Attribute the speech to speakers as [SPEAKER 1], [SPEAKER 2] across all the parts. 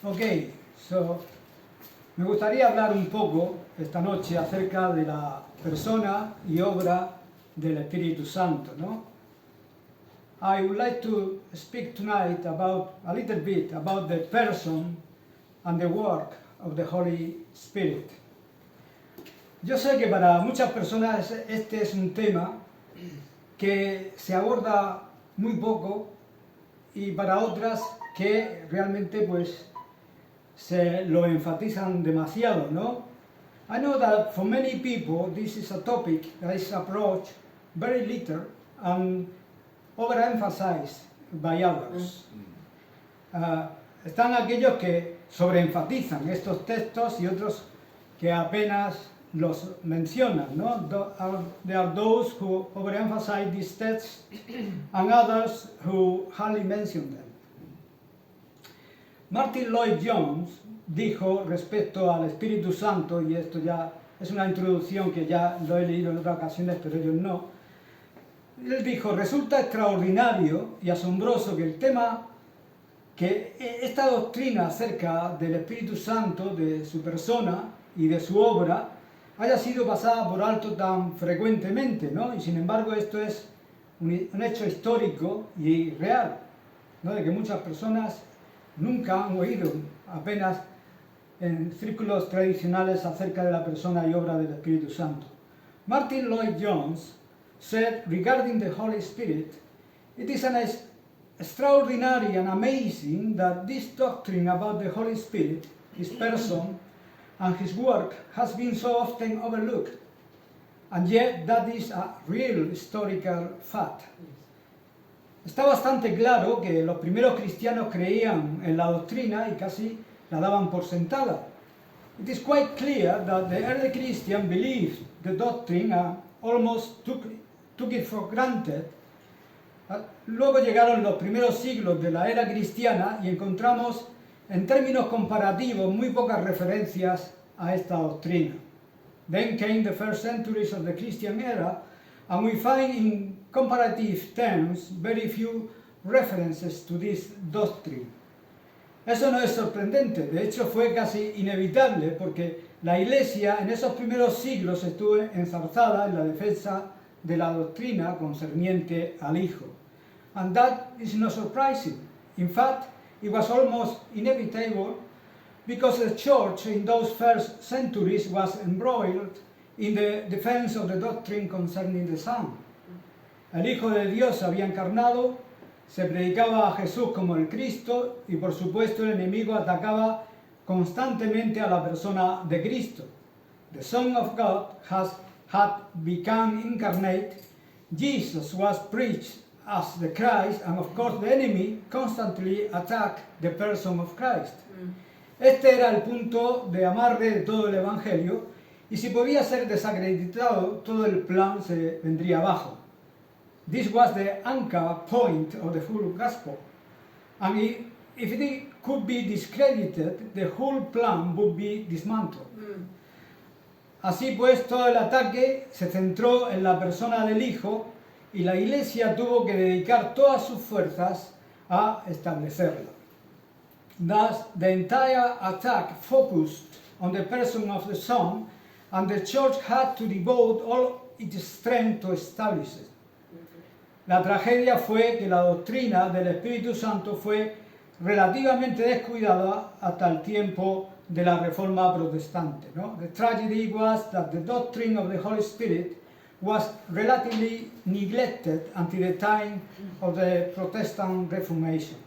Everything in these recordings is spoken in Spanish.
[SPEAKER 1] Ok, me gustaría hablar un poco esta noche acerca de la persona y obra del Espíritu Santo, ¿no? I would like to speak tonight a little bit about the person and the work of the Holy Spirit. Yo sé que para muchas personas este es un tema que se aborda muy poco y para otras que realmente pues se lo enfatizan demasiado, ¿no? I know that for many people this is a topic that is approached very little and overemphasized by others. Están aquellos que sobreenfatizan estos textos y otros que apenas los mencionan, ¿no? There are those who overemphasize these texts and others who hardly mention them. Martin Lloyd-Jones dijo respecto al Espíritu Santo, y esto ya es una introducción que ya lo he leído en otras ocasiones, pero ellos no. Él dijo, resulta extraordinario y asombroso que esta doctrina acerca del Espíritu Santo, de su persona y de su obra, haya sido pasada por alto tan frecuentemente, ¿no? Y sin embargo esto es un hecho histórico y real, ¿no? De que muchas personas nunca han oído apenas en círculos tradicionales acerca de la persona y obra del Espíritu Santo. Martin Lloyd-Jones said regarding the Holy Spirit, it is an extraordinary and amazing that this doctrine about the Holy Spirit, his person and his work has been so often overlooked, and yet that is a real historical fact. Está bastante claro que los primeros cristianos creían en la doctrina y casi la daban por sentada. It is quite clear that the early Christians believed the doctrine and almost took it for granted. Luego llegaron los primeros siglos de la era cristiana y encontramos en términos comparativos muy pocas referencias a esta doctrina. Then came the first centuries of the Christian era, and we find in comparative terms very few references to this doctrine. Eso no es sorprendente, de hecho fue casi inevitable porque la Iglesia en esos primeros siglos estuvo enzarzada en la defensa de la doctrina concerniente al Hijo. And that is not surprising. In fact, it was almost inevitable because the church in those first centuries was embroiled in the defense of the doctrine concerning the Son. El Hijo de Dios se había encarnado, se predicaba a Jesús como el Cristo y por supuesto el enemigo atacaba constantemente a la persona de Cristo. The Son of God had become incarnate, Jesus was preached as the Christ, and of course the enemy constantly attacked the person of Christ. Este era el punto de amarre de todo el Evangelio, y si podía ser desacreditado, todo el plan se vendría abajo. This was the anchor point of the full gospel. And if it could be discredited, the whole plan would be dismantled. Así pues, todo el ataque se centró en la persona del Hijo y la Iglesia tuvo que dedicar todas sus fuerzas a establecerla. Thus, the entire attack focused on the person of the Son, and the Church had to devote all its strength to establish it. La tragedia fue que la doctrina del Espíritu Santo fue relativamente descuidada hasta el tiempo de la Reforma Protestante, ¿no? The tragedy was that the doctrine of the Holy Spirit was relatively neglected until the time of the Protestant Reformation.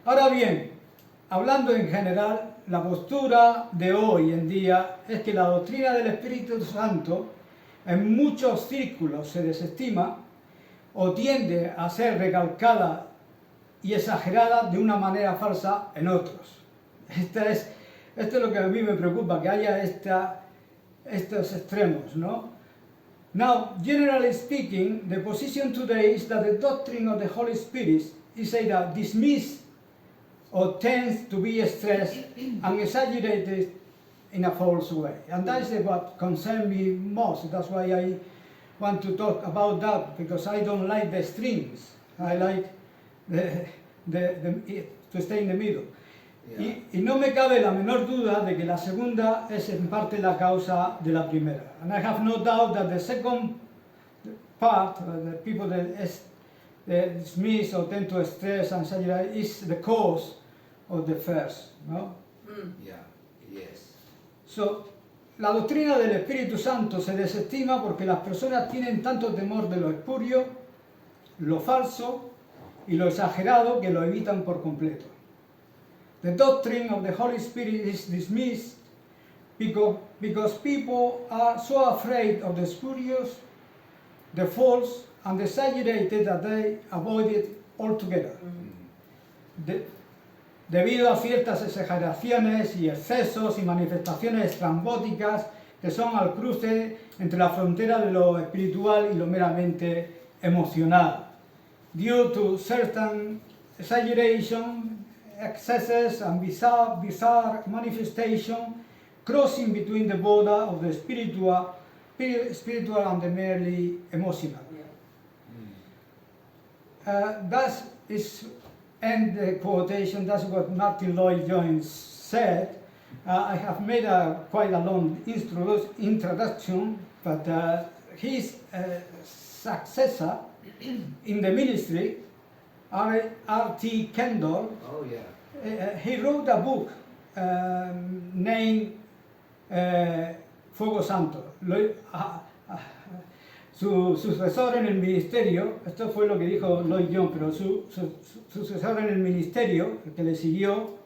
[SPEAKER 1] Ahora bien, hablando en general, la postura de hoy en día es que la doctrina del Espíritu Santo en muchos círculos se desestima o tiende a ser recalcada y exagerada de una manera falsa en otros. Esto es lo que a mí me preocupa, que haya estos extremos, ¿no? Now, generally speaking, the position today is that the doctrine of the Holy Spirit is either dismissed or tends to be stressed and exaggerated in a false way. And that is what concerns me most. That's why I want to talk about that, because I don't like the extremes. I like to stay in the middle. Y no me cabe la menor duda de que la segunda es en parte la causa de la primera. And I have no doubt that the second part, the people that dismiss or tend to stress and exaggerate, is the cause of the first, ¿no?
[SPEAKER 2] Yeah. Yes.
[SPEAKER 1] So, la doctrina del Espíritu Santo se desestima porque las personas tienen tanto temor de lo espurio, lo falso y lo exagerado que lo evitan por completo. The doctrine of the Holy Spirit is dismissed because people are so afraid of the spurious, the false, and the exaggerated that they avoid it altogether. Debido a ciertas exageraciones y excesos y manifestaciones estrambóticas que son al cruce entre la frontera de lo espiritual y lo meramente emocional. Due to certain exaggeration, excesses and bizarre manifestation crossing between the border of the spiritual and the merely emotional. That is, end the quotation, that's what Martin Lloyd-Jones said. I have made quite a long introduction, but his successor in the ministry, R.T. Kendall, he wrote a book named Fuego Santo. Su sucesor en el ministerio, esto fue lo que dijo Lloyd-Jones, pero su sucesor en el ministerio, el que le siguió,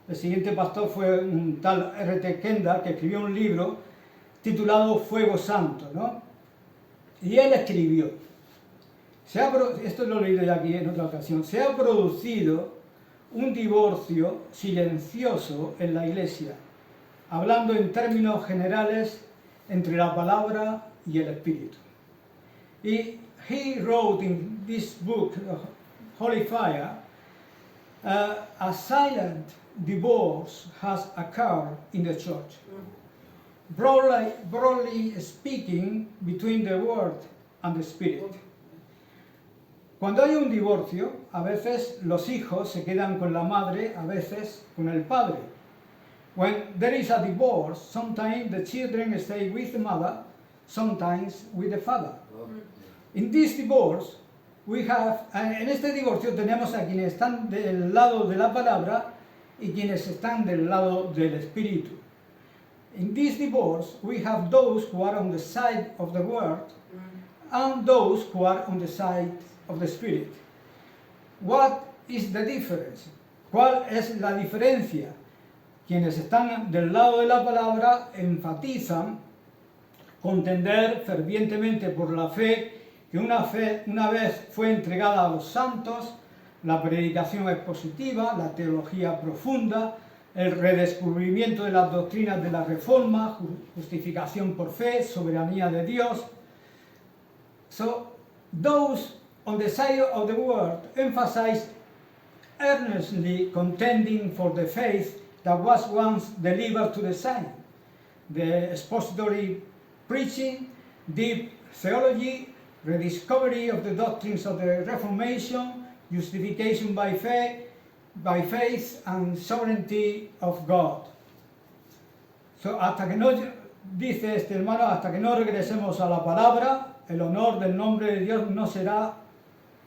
[SPEAKER 1] el siguiente pastor fue un tal R.T. Kendall, que escribió un libro titulado Fuego Santo, ¿no? Y él escribió, esto lo he leído ya aquí en otra ocasión, se ha producido un divorcio silencioso en la Iglesia, hablando en términos generales entre la palabra y el Espíritu. He wrote in this book, Holy Fire, a silent divorce has occurred in the church. Broadly speaking, between the Word and the Spirit. Cuando hay un divorcio, a veces los hijos se quedan con la madre, a veces con el padre. When there is a divorce, sometimes the children stay with the mother, sometimes with the father. In this divorce, en este divorcio tenemos a quienes están del lado de la palabra y quienes están del lado del espíritu. In this divorce, we have those who are on the side of the word and those who are on the side of the spirit. What is the difference? ¿Cuál es la diferencia? Quienes están del lado de la palabra enfatizan contender fervientemente por la fe que una vez fue entregada a los santos, la predicación expositiva, la teología profunda, el redescubrimiento de las doctrinas de la Reforma, justificación por fe, soberanía de Dios. So, those on the side of the word emphasize earnestly contending for the faith that was once delivered to the saints. The expository preaching, deep theology, rediscovery of the doctrines of the Reformation, justification by faith and sovereignty of God. So, hasta que no, dice este hermano, hasta que no regresemos a la palabra, el honor del nombre de Dios no será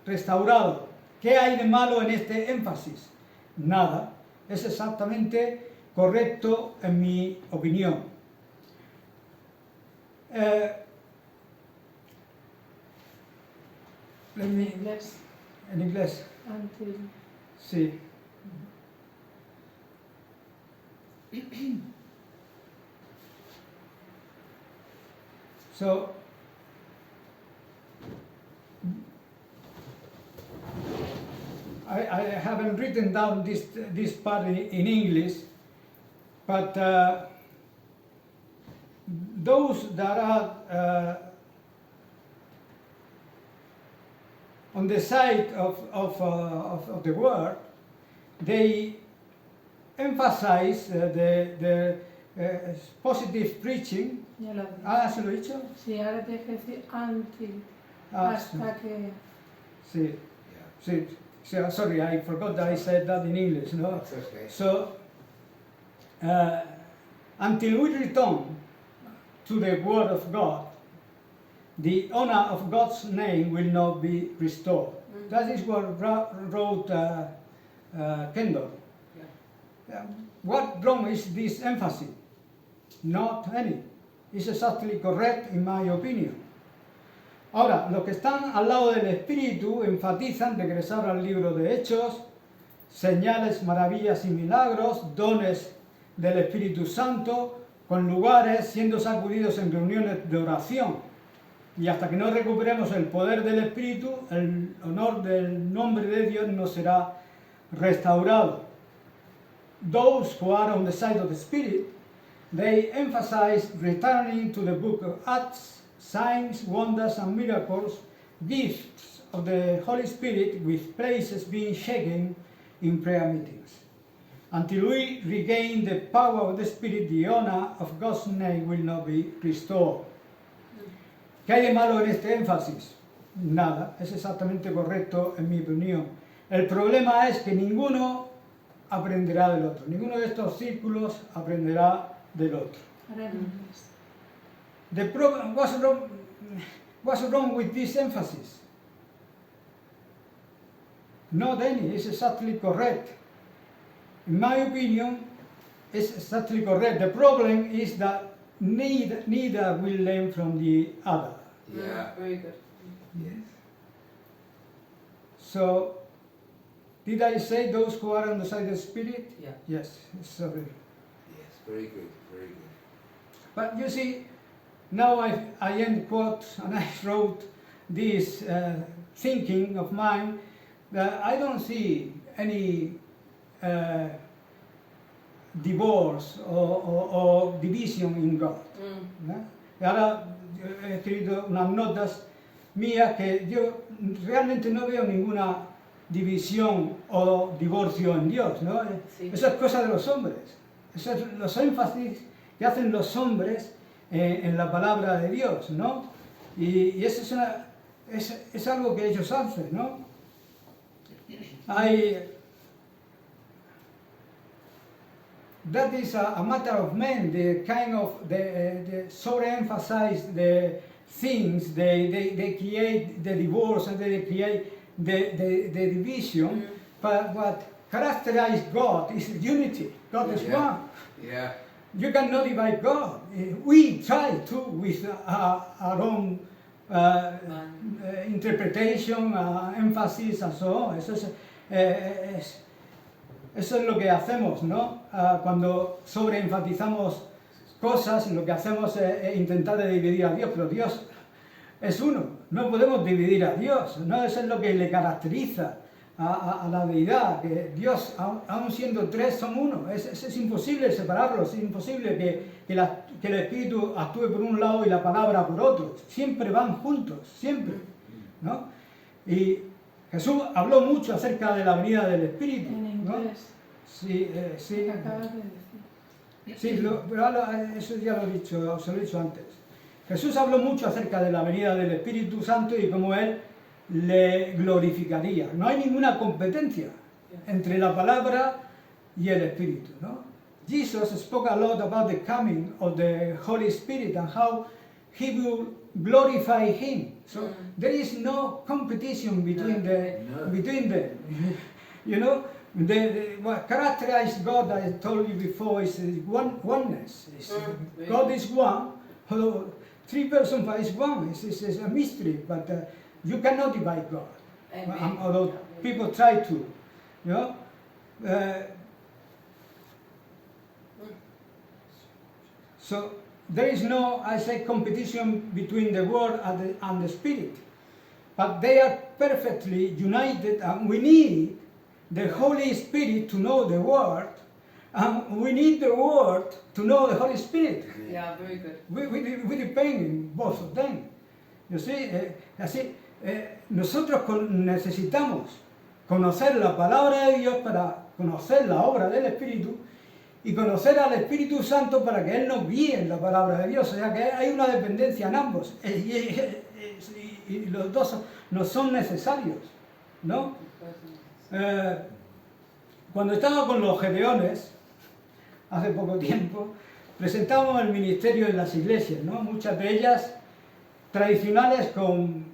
[SPEAKER 1] restaurado. ¿Qué hay de malo en este énfasis? Nada. Es exactamente correcto en mi opinión. En inglés. Sí. So, I haven't written down this part in English, but those that are on the side of the word, they emphasize the positive preaching.
[SPEAKER 3] Ya lo
[SPEAKER 1] ¿Se lo he dicho?
[SPEAKER 3] Sí, ahora tienes que decir anti,
[SPEAKER 1] Ah,
[SPEAKER 3] hasta que...
[SPEAKER 1] Sí, sí, So, sorry, I forgot that I said that in English, no?
[SPEAKER 2] That's okay.
[SPEAKER 1] So, until we return to the Word of God, the honor of God's name will not be restored. That is what wrote Kendall. What wrong is this emphasis? Not any. It's exactly correct in my opinion. Ahora, los que están al lado del Espíritu enfatizan regresar al libro de Hechos, señales, maravillas y milagros, dones del Espíritu Santo, con lugares siendo sacudidos en reuniones de oración. Y hasta que no recuperemos el poder del Espíritu, el honor del nombre de Dios no será restaurado. Those who are on the side of the Spirit, they emphasize returning to the book of Acts, signs, wonders and miracles, gifts of the Holy Spirit with places being shaken in prayer meetings. Until we regain the power of the Spirit, the honor of God's name will not be restored. ¿Qué hay de malo en este énfasis? Nada, es exactamente correcto en mi opinión. El problema es que ninguno aprenderá del otro, ninguno de estos círculos aprenderá del otro. What's wrong with this emphasis? Not any, it's exactly correct. In my opinion, it's exactly correct. The problem is that neither will learn from the other.
[SPEAKER 2] Yeah.
[SPEAKER 3] Very good.
[SPEAKER 2] Yes.
[SPEAKER 1] So, did I say those who are on the side of the Spirit?
[SPEAKER 3] Yeah.
[SPEAKER 1] Yes, sorry.
[SPEAKER 2] Yes. Very good. Very good.
[SPEAKER 1] But you see, now I end quote, and I wrote this thinking of mine that I don't see any divorce or division in God. ¿no? Y ahora he escrito unas notas mías que yo realmente no veo ninguna división o divorcio en Dios, ¿no?
[SPEAKER 3] Sí.
[SPEAKER 1] Eso es cosa de los hombres. Eso es los énfasis que hacen los hombres en la palabra de Dios, ¿no? Y eso es algo que ellos hacen, ¿no? That is a matter of men, the kind of, the so-emphasize the things, they create the divorce and they create the division, but what characterizes God is unity. God is one.
[SPEAKER 2] Yeah.
[SPEAKER 1] You cannot divide God. We try to with our own interpretation, emphasis and so on. Eso es lo que hacemos, ¿no? Cuando sobreenfatizamos cosas, lo que hacemos es intentar de dividir a Dios, pero Dios es uno. No podemos dividir a Dios, ¿no? Eso es lo que le caracteriza a la deidad, que Dios, aun siendo tres, son uno. Es imposible separarlos, es imposible que el Espíritu actúe por un lado y la palabra por otro. Siempre van juntos, siempre, ¿no? Y Jesús habló mucho acerca de la venida del Espíritu, ¿no? Sí, sí.
[SPEAKER 3] Acabas de decir.
[SPEAKER 1] Sí, pero eso ya lo he dicho, se lo he dicho antes. Jesús habló mucho acerca de la venida del Espíritu Santo y cómo Él le glorificaría. No hay ninguna competencia entre la palabra y el Espíritu, ¿no? Jesus spoke a lot about the coming of the Holy Spirit and how He will glorify Him. So there is no competition between them. You know, what characterizes God, I told you before, is oneness. God is one. Although three persons, but it's one. It's a mystery, but you cannot divide God. Although people try to, you know. So there is no, I say, competition between the Word and the Spirit, but they are perfectly united, and we need the Holy Spirit to know the Word, and we need the Word to know the Holy Spirit.
[SPEAKER 3] Yeah, very good.
[SPEAKER 1] We depend on both of them. You see, nosotros necesitamos conocer la palabra de Dios para conocer la obra del Espíritu y conocer al Espíritu Santo para que Él nos guíe en la palabra de Dios. O sea que hay una dependencia en ambos y los dos nos son necesarios, ¿no? Cuando estaba con los Gedeones, hace poco tiempo, presentamos el ministerio en las iglesias, ¿no? Muchas de ellas tradicionales con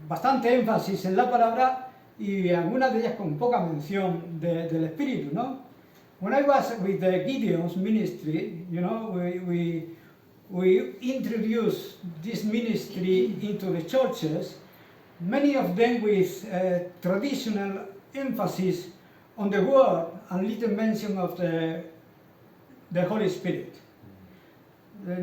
[SPEAKER 1] bastante énfasis en la palabra y algunas de ellas con poca mención del Espíritu, ¿no? When I was with the Gideon's ministry, you know, we introduced this ministry into the churches, many of them with traditional emphasis on the Word and little mention of the Holy Spirit.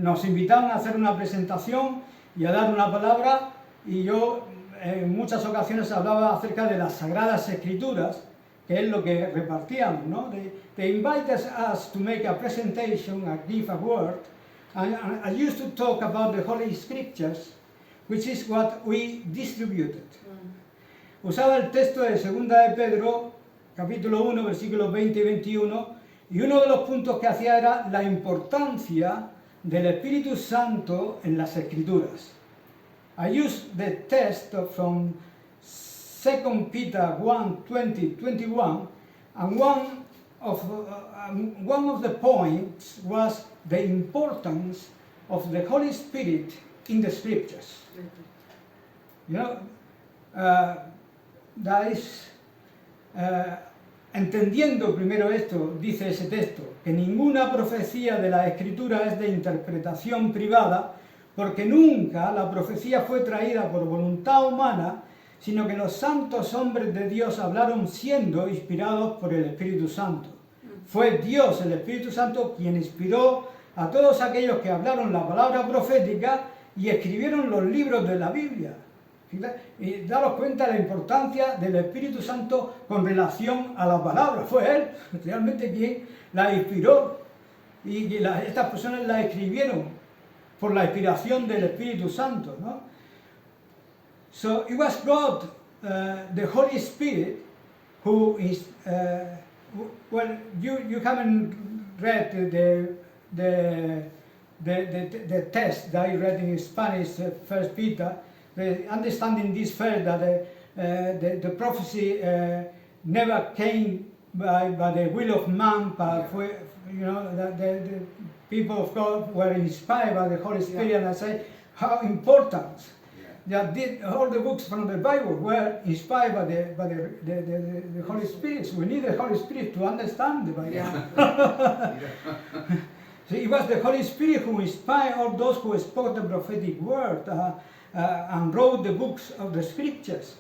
[SPEAKER 1] Nos invitaron a hacer una presentación y a dar una palabra, y yo en muchas ocasiones hablaba acerca de las Sagradas Escrituras, que es lo que repartíamos, ¿no? They invited us to make a presentation, a give a word, and I used to talk about the Holy Scriptures, which is what we distributed. Usaba el texto de 2 de Pedro, capítulo 1, versículos 20 y 21, y uno de los puntos que hacía era la importancia del Espíritu Santo en las Escrituras. I used the text from 2 Peter 1, 20, 21, and one of the points was the importance of the Holy Spirit in the Scriptures. You know, that is, entendiendo primero esto, dice ese texto, que ninguna profecía de la Escritura es de interpretación privada, porque nunca la profecía fue traída por voluntad humana, sino que los santos hombres de Dios hablaron siendo inspirados por el Espíritu Santo. Fue Dios, el Espíritu Santo, quien inspiró a todos aquellos que hablaron la palabra profética y escribieron los libros de la Biblia. Y daros cuenta de la importancia del Espíritu Santo con relación a la palabra. Fue Él realmente quien la inspiró, y estas personas la escribieron por la inspiración del Espíritu Santo, ¿no? So it was God, the Holy Spirit, who is, well, you haven't read the text that I read in Spanish, 1 Peter, understanding this first, that the prophecy never came by the will of man, but you know, that the people of God were inspired by the Holy Spirit, and I say how important that all the books from the Bible were inspired by the Holy Spirit. So we need the Holy Spirit to understand the Bible.
[SPEAKER 3] Yeah.
[SPEAKER 1] So it was the Holy Spirit who inspired all those who spoke the prophetic word and wrote the books of the Scriptures.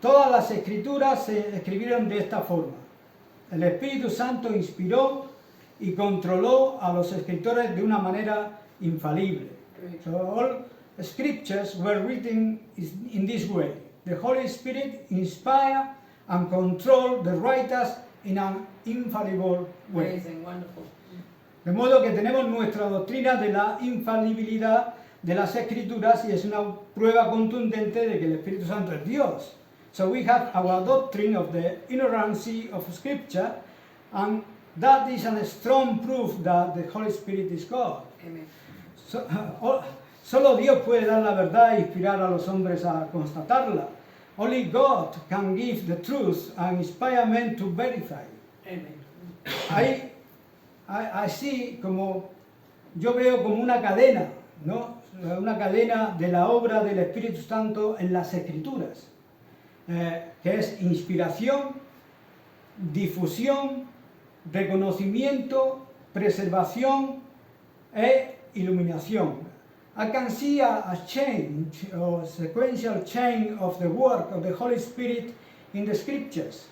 [SPEAKER 1] Todas las escrituras se escribieron de esta forma. El Espíritu Santo inspiró y controló a los escritores de una manera infalible. So all scriptures were written in this way. The Holy Spirit inspired and controlled the writers in an infallible way.
[SPEAKER 3] Amazing, wonderful.
[SPEAKER 1] De modo que tenemos nuestra doctrina de la infalibilidad de las Escrituras, y es una prueba contundente de que el Espíritu Santo es Dios. So we have our doctrine of the inerrancy of Scripture, and that is a strong proof that the Holy Spirit is God.
[SPEAKER 3] Amen.
[SPEAKER 1] Solo Dios puede dar la verdad e inspirar a los hombres a constatarla. Only God can give the truth and inspire men to verify.
[SPEAKER 3] Amen.
[SPEAKER 1] Así como yo veo como una cadena, ¿no? Una cadena de la obra del Espíritu Santo en las Escrituras, que es inspiración, difusión, reconocimiento, preservación e iluminación. I can see a change or sequential change of the work of the Holy Spirit in the Scriptures,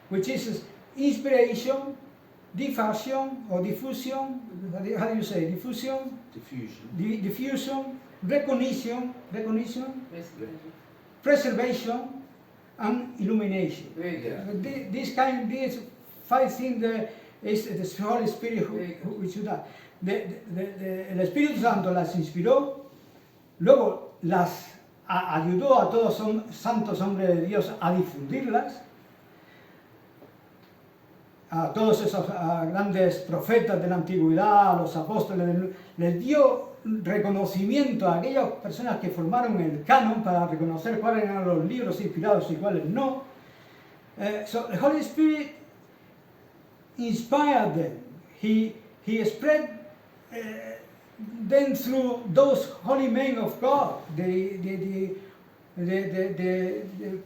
[SPEAKER 1] which is inspiration, diffusion or diffusion, how do you say, diffusion? Diffusion, recognition, preservation, and illumination.
[SPEAKER 3] Very good.
[SPEAKER 1] These five things is the Holy Spirit who should have. El Espíritu Santo las inspiró, luego las ayudó a todos santos hombres de Dios a difundirlas, a todos esos grandes profetas de la antigüedad, a los apóstoles, les dio reconocimiento a aquellas personas que formaron el canon para reconocer cuáles eran los libros inspirados y cuáles no. So the Holy Spirit inspired them. He spread them through those holy men of God, the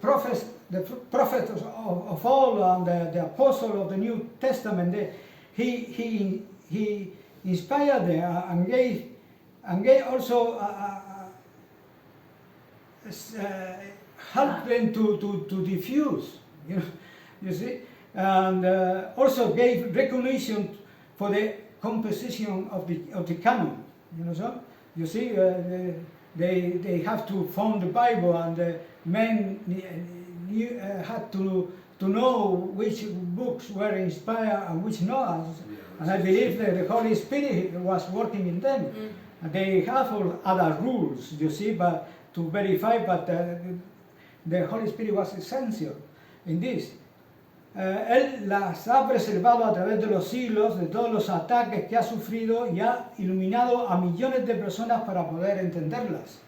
[SPEAKER 1] prophets, of all, and the apostle of the New Testament. He inspired them and gave also help them to diffuse, you see, and also gave recognition for the composition of the canon, so you see, they have to found the Bible, and the men had to know which books were inspired and which not, and I believe that the Holy Spirit was working in them. And they have all other rules, you see, but to verify, but the Holy Spirit was essential in this. Él las ha preservado a través de los siglos, de todos los ataques que ha sufrido, y ha iluminado a millones de personas para poder entenderlas.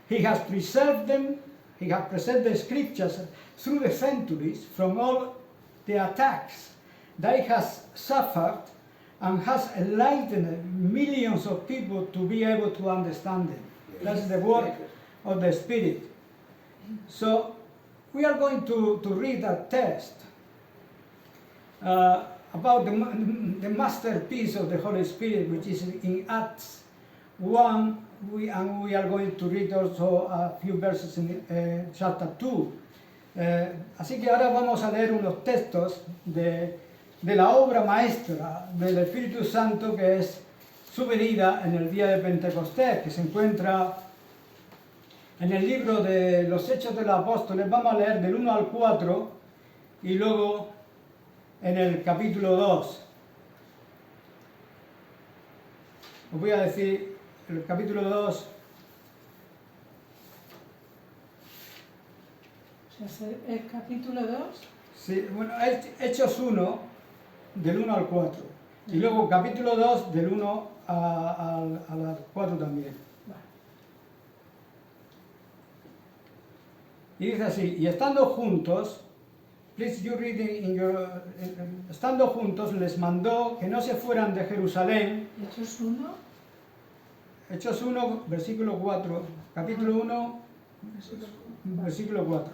[SPEAKER 1] He has preserved them, he has preserved the scriptures through the centuries from all the attacks that he has suffered, and has enlightened millions of people to be able to understand them. That's the work of the Spirit. So we are going to read a text about the masterpiece of the Holy Spirit, which is in Acts 1, and we are going to read also a few verses in chapter 2. Así que ahora vamos a leer unos textos de la obra maestra del Espíritu Santo, que es su venida en el día de Pentecostés, que se encuentra en el libro de los Hechos de los Apóstoles. Vamos a leer del 1 al 4 y luego en el capítulo 2. Os voy a decir el capítulo 2.
[SPEAKER 3] O sea, el capítulo 2.
[SPEAKER 1] Sí, bueno, Hechos 1, del 1 al 4. Y luego capítulo 2, del 1 al 4 también. Y dice así: y estando juntos, please you read in your, estando juntos les mandó que no se fueran de Jerusalén.
[SPEAKER 3] Hechos 1.
[SPEAKER 1] Hechos 1, versículo 4, capítulo 1, versículo 4.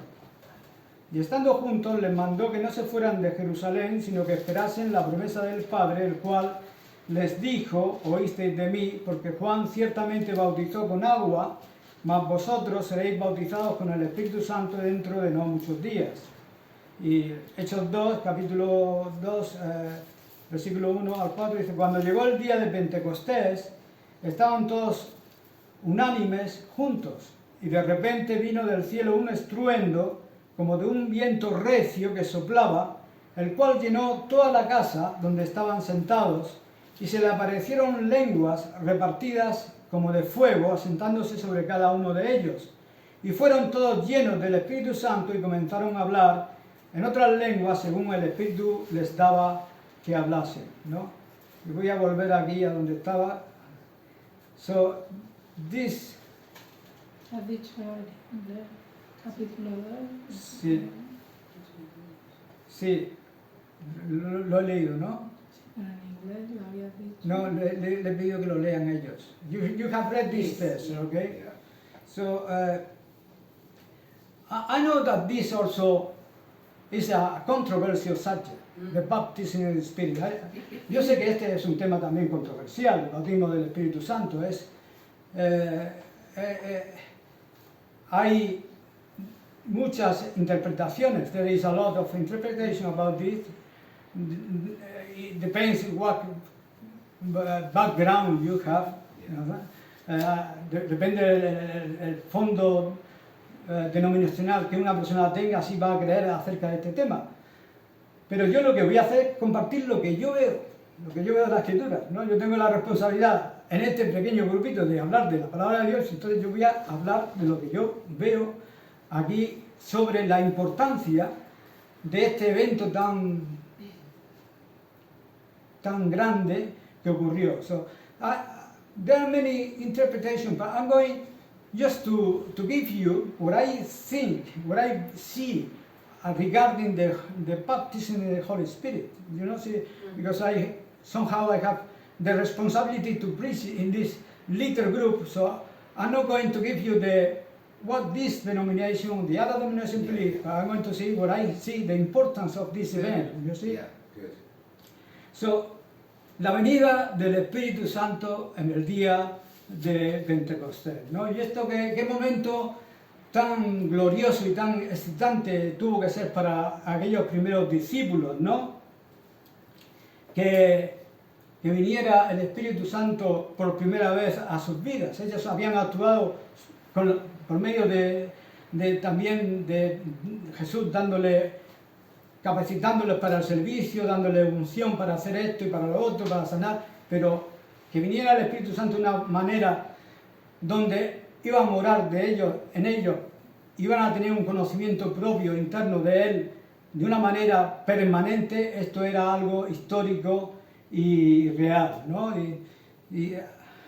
[SPEAKER 1] Y estando juntos les mandó que no se fueran de Jerusalén, sino que esperasen la promesa del Padre, el cual les dijo: oísteis de mí, porque Juan ciertamente bautizó con agua, mas vosotros seréis bautizados con el Espíritu Santo dentro de no muchos días. Y Hechos 2, capítulo 2, versículo 1 al 4, dice: cuando llegó el día de Pentecostés, estaban todos unánimes juntos, y de repente vino del cielo un estruendo, como de un viento recio que soplaba, el cual llenó toda la casa donde estaban sentados, y se le aparecieron lenguas repartidas como de fuego, asentándose sobre cada uno de ellos. Y fueron todos llenos del Espíritu Santo y comenzaron a hablar en otras lenguas según el Espíritu les daba que hablasen, ¿no? Y voy a volver aquí a donde estaba. So, this...
[SPEAKER 3] Has dicho el capítulo 2.
[SPEAKER 1] Sí, sí, lo he leído, ¿no?
[SPEAKER 3] Pero en inglés lo habías dicho.
[SPEAKER 1] No, le he pedido que lo lean ellos. You have read this text, okay?
[SPEAKER 2] Yeah.
[SPEAKER 1] So, I know that this also is a controversial subject, the baptism in the Spirit. Yo sé que este es un tema también controversial, el bautismo del Espíritu Santo. Hay muchas interpretaciones. There is a lot of interpretation about this. It depends what background you have. Depende del fondo denominacional que una persona tenga, así va a creer acerca de este tema. Pero yo lo que voy a hacer es compartir lo que yo veo de la Escritura, ¿no? Yo tengo la responsabilidad en este pequeño grupito de hablar de la palabra de Dios, entonces yo voy a hablar de lo que yo veo aquí sobre la importancia de este evento tan grande que ocurrió. So, there are many interpretations, but I'm going just to give you what I think, what I see regarding the baptism in the Holy Spirit. You know, see, because I have the responsibility to preach in this little group, so I'm not going to give you what this denomination, the other denomination believe. I'm going to see what I see the importance of this event. You see?
[SPEAKER 2] Yeah, good.
[SPEAKER 1] So, la venida del Espíritu Santo en el día de Pentecostés, ¿no? Y esto, ¿qué momento tan glorioso y tan excitante tuvo que ser para aquellos primeros discípulos, ¿no? Que viniera el Espíritu Santo por primera vez a sus vidas. Ellos habían actuado por medio también de Jesús capacitándoles para el servicio, dándole unción para hacer esto y para lo otro, para sanar, pero que viniera el Espíritu Santo de una manera donde iba a morar en ellos, iban a tener un conocimiento propio, interno de Él, de una manera permanente. Esto era algo histórico y real, ¿no? I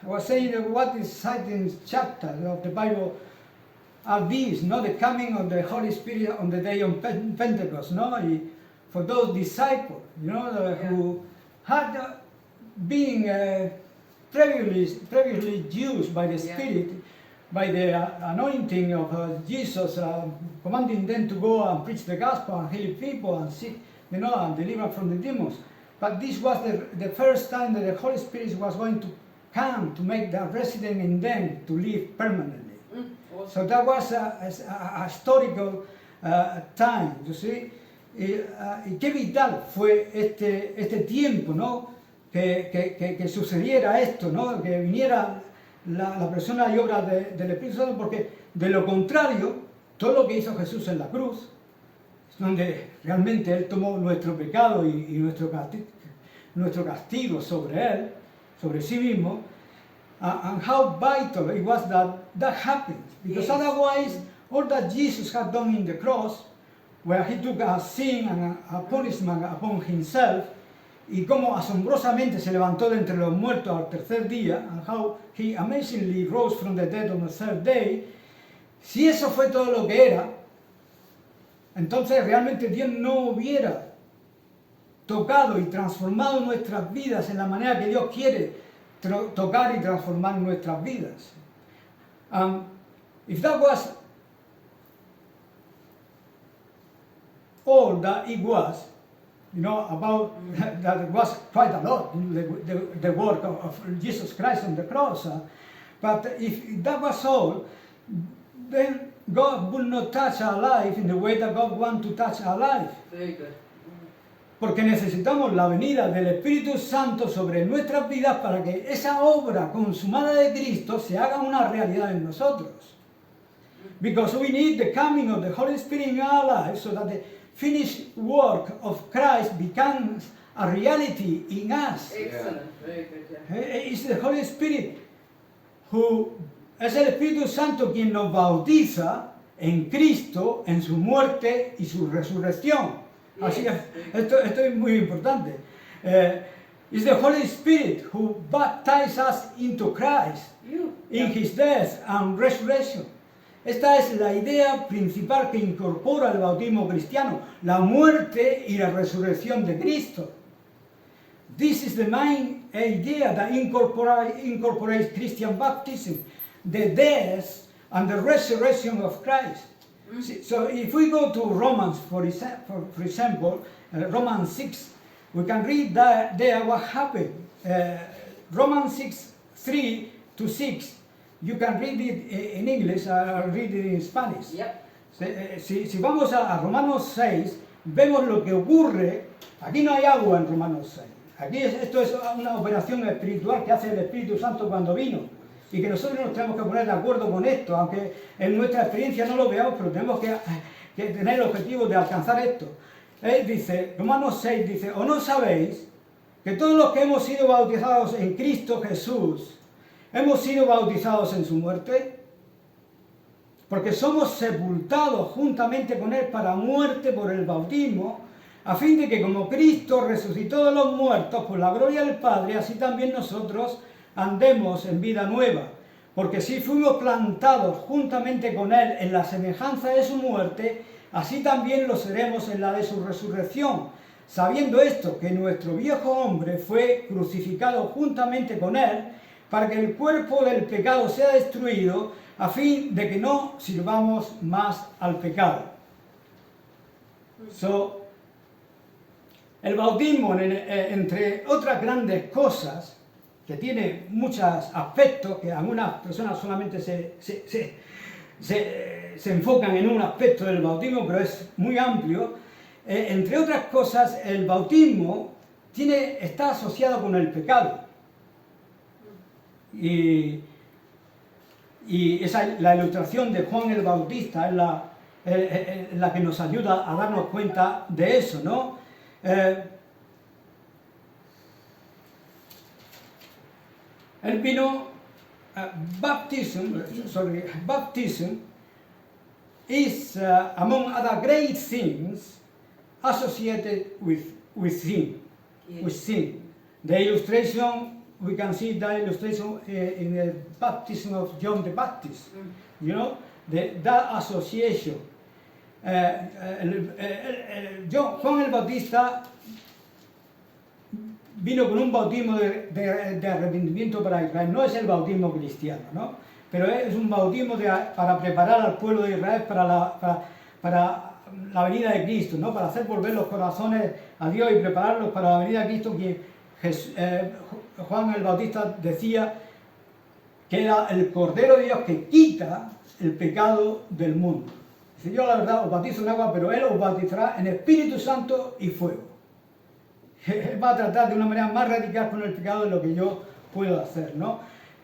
[SPEAKER 1] was saying that what is exciting chapter of the Bible are these, no? The coming of the Holy Spirit on the day of Pentecost, no? For those disciples, you know, who had been previously used by the Spirit, by the anointing of Jesus, commanding them to go and preach the gospel and heal people and sick, you know, and deliver from the demons. But this was the first time that the Holy Spirit was going to come to make the resident in them to live permanently.
[SPEAKER 4] Awesome.
[SPEAKER 1] So that was a historical time, you see. Y qué vital fue este tiempo, ¿no? Que sucediera esto, ¿no? Que viniera la persona y obra del Espíritu Santo, porque de lo contrario, todo lo que hizo Jesús en la cruz, donde realmente Él tomó nuestro pecado y nuestro castigo sobre Él, sobre sí mismo, and how vital it was that happened. Because otherwise, all that Jesus had done in the cross, where He took a sin and a punishment upon Himself, y cómo asombrosamente se levantó de entre los muertos al tercer día, and how He amazingly rose from the dead on the third day, si eso fue todo lo que era, entonces realmente Dios no hubiera tocado y transformado nuestras vidas en la manera que Dios quiere tocar y transformar nuestras vidas. If that was all that it was, you know, about that was quite a lot, the work of Jesus Christ on the cross. But if that was all, then God will not touch our life in the way that God wants to touch our life.
[SPEAKER 4] Very good.
[SPEAKER 1] Porque necesitamos la venida del Espíritu Santo sobre nuestras vidas para que esa obra consumada de Cristo se haga una realidad en nosotros. Because we need the coming of the Holy Spirit in our lives so that the finished work of Christ becomes a reality in us.
[SPEAKER 4] Excellent. Very good. Yeah.
[SPEAKER 1] It's the Holy Spirit es el Espíritu Santo quien nos bautiza en Cristo, en su muerte y su resurrección. Así que esto es muy importante. It's the Holy Spirit who baptizes us into Christ in His death and resurrection. Esta es la idea principal que incorpora el bautismo cristiano, la muerte y la resurrección de Cristo. This is the main idea that incorporates Christian baptism, the death and the resurrection of Christ. So if we go to Romans, for example, Romans 6, we can read there what happened. Romans 6, 3 to 6, you can read it in English, I'll read it in Spanish.
[SPEAKER 4] Yep.
[SPEAKER 1] Si vamos a Romanos 6, vemos lo que ocurre. Aquí no hay agua en Romanos 6. Aquí esto es una operación espiritual que hace el Espíritu Santo cuando vino. Y que nosotros nos tenemos que poner de acuerdo con esto, aunque en nuestra experiencia no lo veamos, pero tenemos que tener el objetivo de alcanzar esto. Él dice, Romanos 6 dice, ¿o no sabéis que todos los que hemos sido bautizados en Cristo Jesús, hemos sido bautizados en su muerte? Porque somos sepultados juntamente con Él para muerte por el bautismo, a fin de que como Cristo resucitó de los muertos por la gloria del Padre, así también nosotros andemos en vida nueva, porque si fuimos plantados juntamente con Él en la semejanza de su muerte, así también lo seremos en la de su resurrección, sabiendo esto, que nuestro viejo hombre fue crucificado juntamente con él, para que el cuerpo del pecado sea destruido, a fin de que no sirvamos más al pecado. El bautismo, entre otras grandes cosas, que tiene muchos aspectos, que algunas personas solamente se enfocan en un aspecto del bautismo, pero es muy amplio. Entre otras cosas, el bautismo está asociado con el pecado. Y la ilustración de Juan el Bautista es la que nos ayuda a darnos cuenta de eso, ¿no? El vino, baptism is, among other great things, associated with sin.
[SPEAKER 4] Yes.
[SPEAKER 1] With sin. The illustration, we can see the illustration in the baptism of John the Baptist. You know, that association. Juan el Bautista vino con un bautismo de arrepentimiento para Israel. No es el bautismo cristiano, ¿no? Pero es un bautismo para preparar al pueblo de Israel para la venida de Cristo, ¿no? Para hacer volver los corazones a Dios y prepararlos para la venida de Cristo, que Juan el Bautista decía que era el Cordero de Dios que quita el pecado del mundo. Dice, yo la verdad os bautizo en agua, pero Él os bautizará en Espíritu Santo y fuego. Él va a tratar de una manera más radical con el pecado de lo que yo puedo hacer, ¿no?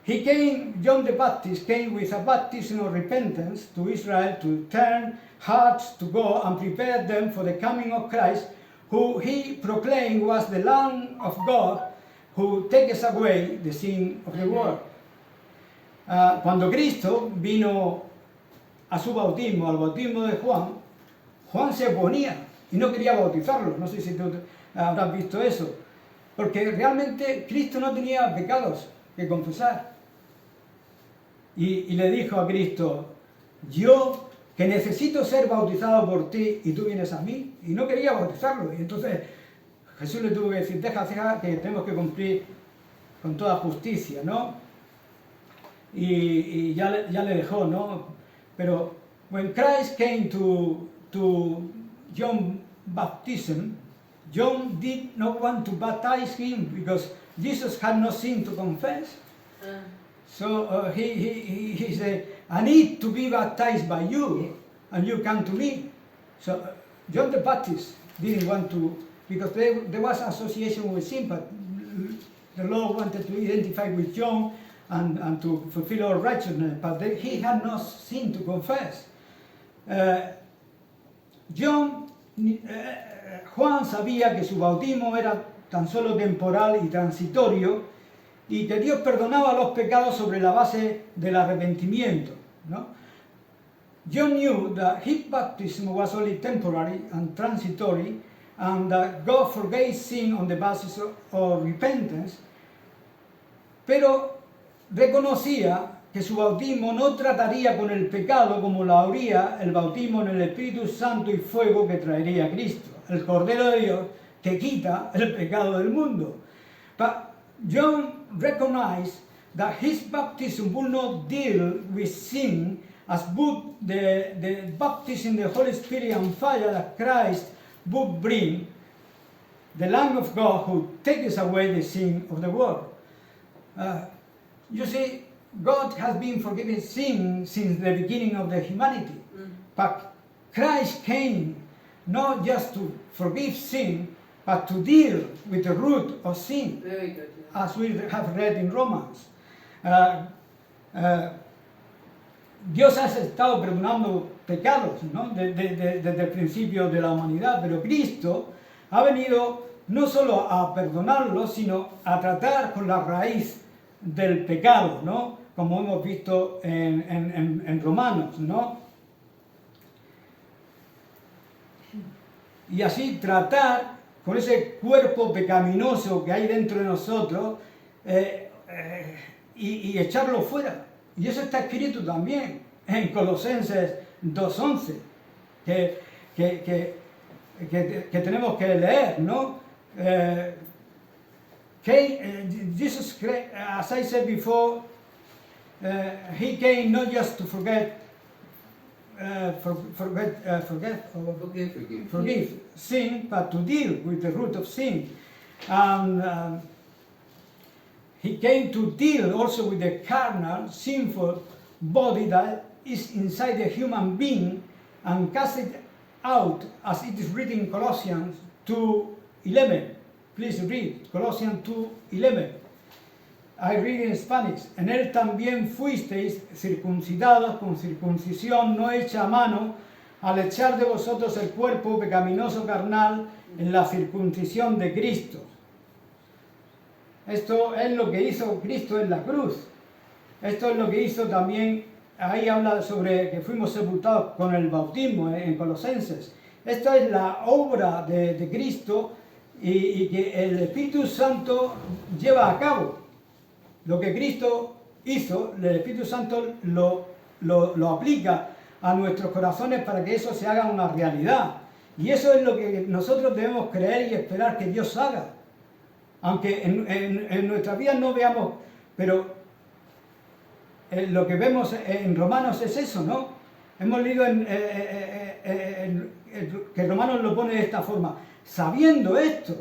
[SPEAKER 1] John the Baptist came with a baptism of repentance to Israel to turn hearts to God and prepare them for the coming of Christ, who he proclaimed was the Lamb of God who takes away the sin of the world. Cuando Cristo vino a su bautismo, al bautismo de Juan, Juan se oponía y no quería bautizarlo. No sé si tú habrás visto eso, porque realmente Cristo no tenía pecados que confesar. Y le dijo a Cristo, yo que necesito ser bautizado por ti y tú vienes a mí, y no quería bautizarlo. Y entonces Jesús le tuvo que decir, deja que tenemos que cumplir con toda justicia, ¿no? Y ya le dejó, ¿no? Pero when Christ came to John baptism, John did not want to baptize him because Jesus had no sin to confess. So he said, I need to be baptized by you, and you come to me. So John the Baptist didn't want to, because there was association with sin, but the Lord wanted to identify with John and to fulfill all righteousness, but he had no sin to confess. Juan sabía que su bautismo era tan solo temporal y transitorio, y que Dios perdonaba los pecados sobre la base del arrepentimiento, ¿no? John knew that his baptism was only temporary and transitory, and that God forgave sin on the basis of repentance, pero reconocía que su bautismo no trataría con el pecado como lo haría el bautismo en el Espíritu Santo y fuego que traería Cristo, el Cordero de Dios que quita el pecado del mundo. But John recognized that his baptism would not deal with sin as both the baptism in the Holy Spirit and fire that Christ would bring, the Lamb of God who takes away the sin of the world. You see, God has been forgiving sin since the beginning of the humanity. But Christ came not just to forgive sin, but to deal with the root of sin.
[SPEAKER 4] Very good.
[SPEAKER 1] As we have read in Romans. Dios ha estado perdonando pecados, ¿no? Desde el principio de la humanidad, pero Cristo ha venido no solo a perdonarlos, sino a tratar con la raíz del pecado, ¿no? Como hemos visto en Romanos, ¿no? Y así tratar con ese cuerpo pecaminoso que hay dentro de nosotros y echarlo fuera. Y eso está escrito también en Colosenses 2:11, que que tenemos que leer, ¿no? Jesus, as I said before, he came not just to forgive sin, but to deal with the root of sin. And he came to deal also with the carnal, sinful body that is inside the human being and cast it out, as it is written in Colossians 2:11. Please read Colossians 2:11. I read in Spanish. En él también fuisteis circuncidados con circuncisión no hecha a mano, al echar de vosotros el cuerpo pecaminoso carnal en la circuncisión de Cristo. Esto es lo que hizo Cristo en la cruz. Esto es lo que hizo también, ahí habla sobre que fuimos sepultados con el bautismo en Colosenses. Esta es la obra de Cristo y que el Espíritu Santo lleva a cabo. Lo que Cristo hizo, el Espíritu Santo lo aplica a nuestros corazones para que eso se haga una realidad. Y eso es lo que nosotros debemos creer y esperar que Dios haga. Aunque en nuestras vidas no veamos, pero lo que vemos en Romanos es eso, ¿no? Hemos leído que Romanos lo pone de esta forma. Sabiendo esto,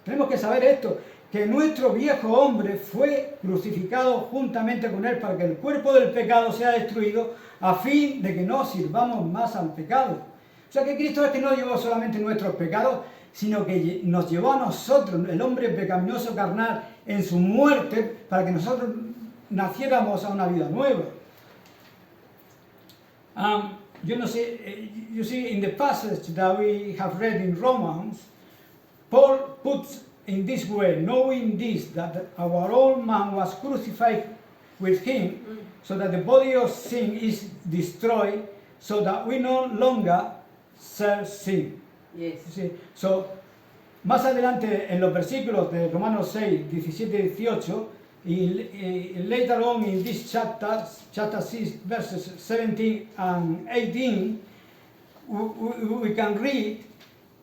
[SPEAKER 1] tenemos que saber esto, que nuestro viejo hombre fue crucificado juntamente con él para que el cuerpo del pecado sea destruido, a fin de que no sirvamos más al pecado. O sea que Cristo es que no llevó solamente nuestros pecados, sino que nos llevó a nosotros, el hombre pecaminoso carnal, en su muerte, para que nosotros naciéramos a una vida nueva. Yo no sé, you see in the passage that we have read in Romans, Paul puts in this way, knowing this, that our old man was crucified with him, so that the body of sin is destroyed, so that we no longer serve sin.
[SPEAKER 4] Yes.
[SPEAKER 1] Sí. So, más adelante en los versículos de Romanos 6, 17 y 18, y later on in this chapter 6, verses 17 and 18, we can read,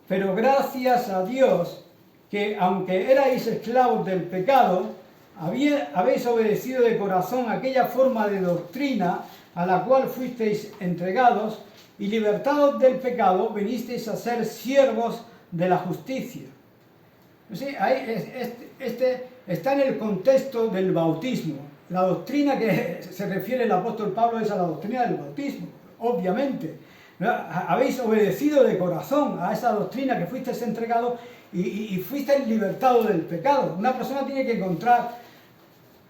[SPEAKER 1] pero gracias a Dios que aunque erais esclavos del pecado, habéis obedecido de corazón aquella forma de doctrina a la cual fuisteis entregados, y libertados del pecado, vinisteis a ser siervos de la justicia. ¿Sí? Este está en el contexto del bautismo. La doctrina que se refiere el apóstol Pablo es a la doctrina del bautismo, obviamente. Habéis obedecido de corazón a esa doctrina que fuisteis entregados y fuisteis libertados del pecado. Una persona tiene que encontrar...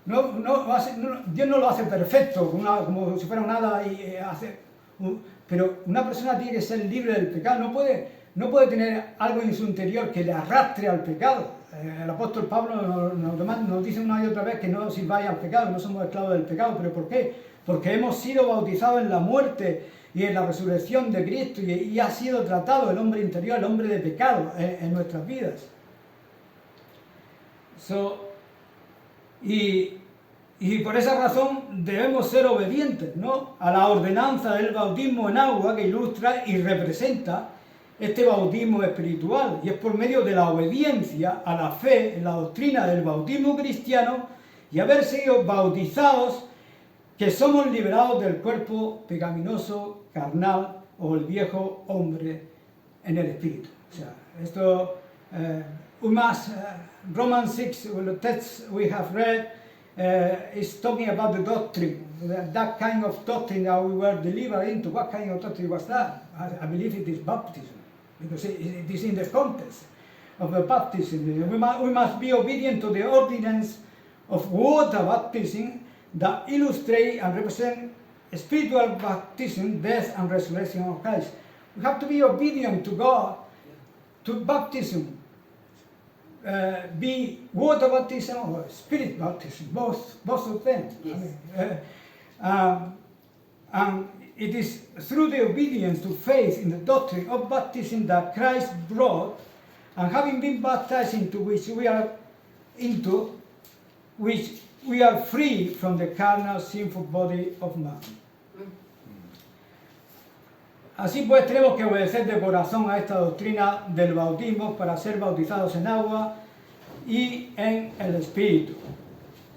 [SPEAKER 1] Dios no lo hace perfecto, como si fuera un hada y hace... Pero una persona tiene que ser libre del pecado, no puede tener algo en su interior que le arrastre al pecado. El apóstol Pablo nos dice una y otra vez que no sirváis al pecado, no somos esclavos del pecado. ¿Pero por qué? Porque hemos sido bautizados en la muerte y en la resurrección de Cristo y ha sido tratado el hombre interior, el hombre de pecado en nuestras vidas. Y por esa razón debemos ser obedientes, ¿no?, a la ordenanza del bautismo en agua que ilustra y representa este bautismo espiritual. Y es por medio de la obediencia a la fe en la doctrina del bautismo cristiano y haber sido bautizados que somos liberados del cuerpo pecaminoso, carnal o el viejo hombre en el espíritu. O sea, esto, Romans 6, the text we have read, is talking about the doctrine, that kind of doctrine that we were delivered into. What kind of doctrine was that? I believe it is baptism, because it is in the context of the baptism. We must be obedient to the ordinance of water baptism that illustrate and represent spiritual baptism, death and resurrection of Christ. We have to be obedient to God, to baptism. Be water baptism or spirit baptism, both of them.
[SPEAKER 4] Yes.
[SPEAKER 1] And it is through the obedience to faith in the doctrine of baptism that Christ brought, and having been baptized into which we are free from the carnal, sinful body of man. Así pues tenemos que obedecer de corazón a esta doctrina del bautismo para ser bautizados en agua y en el Espíritu.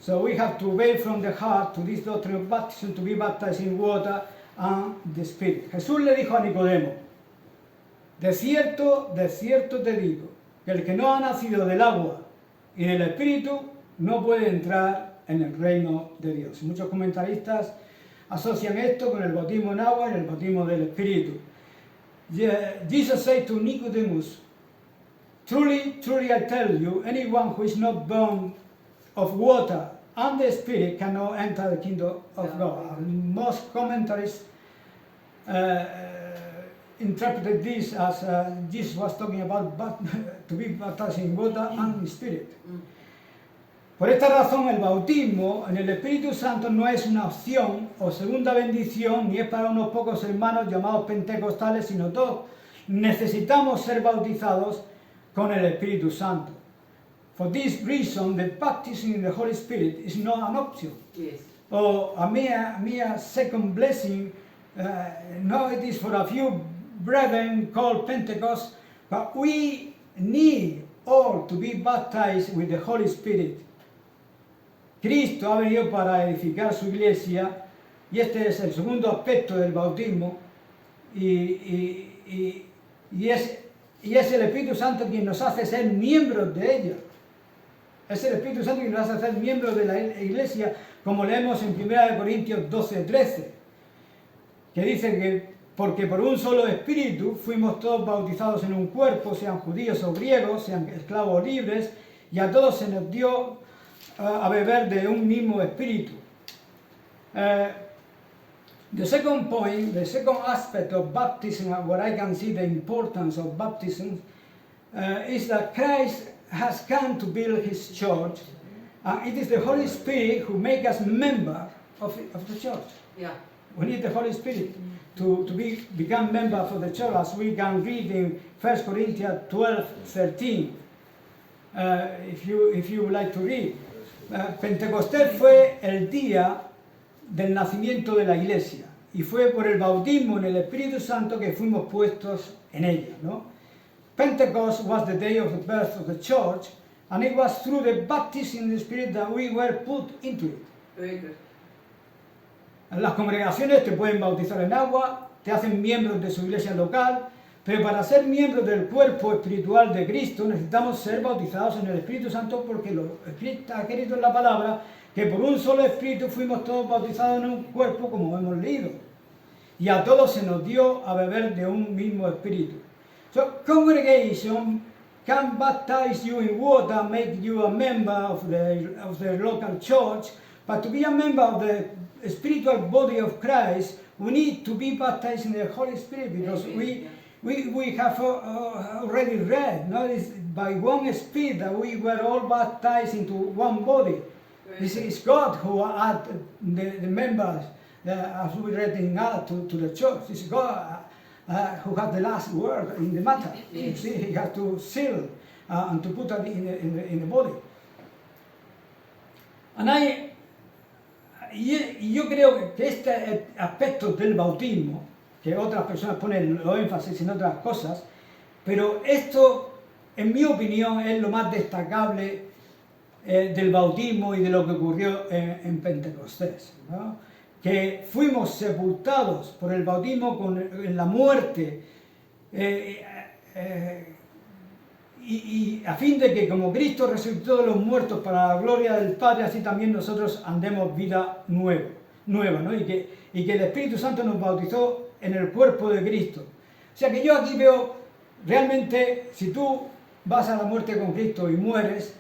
[SPEAKER 1] So we have to obey from the heart to this doctrine of baptism, to be baptized in water and the Spirit. Jesús le dijo a Nicodemo, de cierto te digo, que el que no ha nacido del agua y del Espíritu no puede entrar en el reino de Dios. Muchos comentaristas asocian esto con el bautismo en agua y el bautismo del Espíritu. Jesus said to Nicodemus, truly, truly I tell you, anyone who is not born of water and the Spirit cannot enter the kingdom of God. And most commentaries interpreted this as Jesus was talking about to be baptized in water and the Spirit. Por esta razón el bautismo en el Espíritu Santo no es una opción o segunda bendición, ni es para unos pocos hermanos llamados pentecostales, sino todos necesitamos ser bautizados con el Espíritu Santo. For this reason, the baptism in the Holy Spirit is not an option.
[SPEAKER 4] Yes.
[SPEAKER 1] Or a mere second blessing. No, it is for a few brethren called Pentecost, but we need all to be baptized with the Holy Spirit. Cristo ha venido para edificar su iglesia y este es el segundo aspecto del bautismo y es el Espíritu Santo quien nos hace ser miembros de ella. Es el Espíritu Santo quien nos hace ser miembros de la iglesia, como leemos en 1 Corintios 12:13, que dice que porque por un solo Espíritu fuimos todos bautizados en un cuerpo, sean judíos o griegos, sean esclavos o libres, y a todos se nos dio a beber de un mismo espíritu. The second point, the second aspect of baptism, where I can see the importance of baptism, is that Christ has come to build his church, and it is the Holy Spirit who makes us member of the church.
[SPEAKER 4] Yeah.
[SPEAKER 1] We need the Holy Spirit to become members of the church, as we can read in 1 Corinthians 12:13. If you would like to read. Pentecostés fue el día del nacimiento de la iglesia y fue por el bautismo en el Espíritu Santo que fuimos puestos en ella, ¿no? Pentecost was the day of the birth of the church, and it was through the baptism in the Spirit that we were put into it.
[SPEAKER 4] Very good.
[SPEAKER 1] Las congregaciones te pueden bautizar en agua, te hacen miembros de su iglesia local, pero para ser miembros del cuerpo espiritual de Cristo necesitamos ser bautizados en el Espíritu Santo, porque lo está escrito en la palabra que por un solo Espíritu fuimos todos bautizados en un cuerpo, como hemos leído. Y a todos se nos dio a beber de un mismo Espíritu. So, congregation can baptize you in water, make you a member of the local church, but to be a member of the spiritual body of Christ, we need to be baptized in the Holy Spirit, because we have already read, no, it's by one Spirit that we were all baptized into one body. This is God who added the members, as we read in Acts, to the church. It's God who had the last word in the matter. You see, he had to seal and to put it in the body. Y yo creo que este aspecto del bautismo, que otras personas ponen los énfasis en otras cosas, pero esto, en mi opinión, es lo más destacable del bautismo y de lo que ocurrió en Pentecostés, ¿no? Que fuimos sepultados por el bautismo en la muerte, y a fin de que como Cristo resucitó de los muertos para la gloria del Padre, así también nosotros andemos vida nueva, ¿no? Y que el Espíritu Santo nos bautizó en el cuerpo de Cristo. O sea que yo aquí veo realmente, si tú vas a la muerte con Cristo y mueres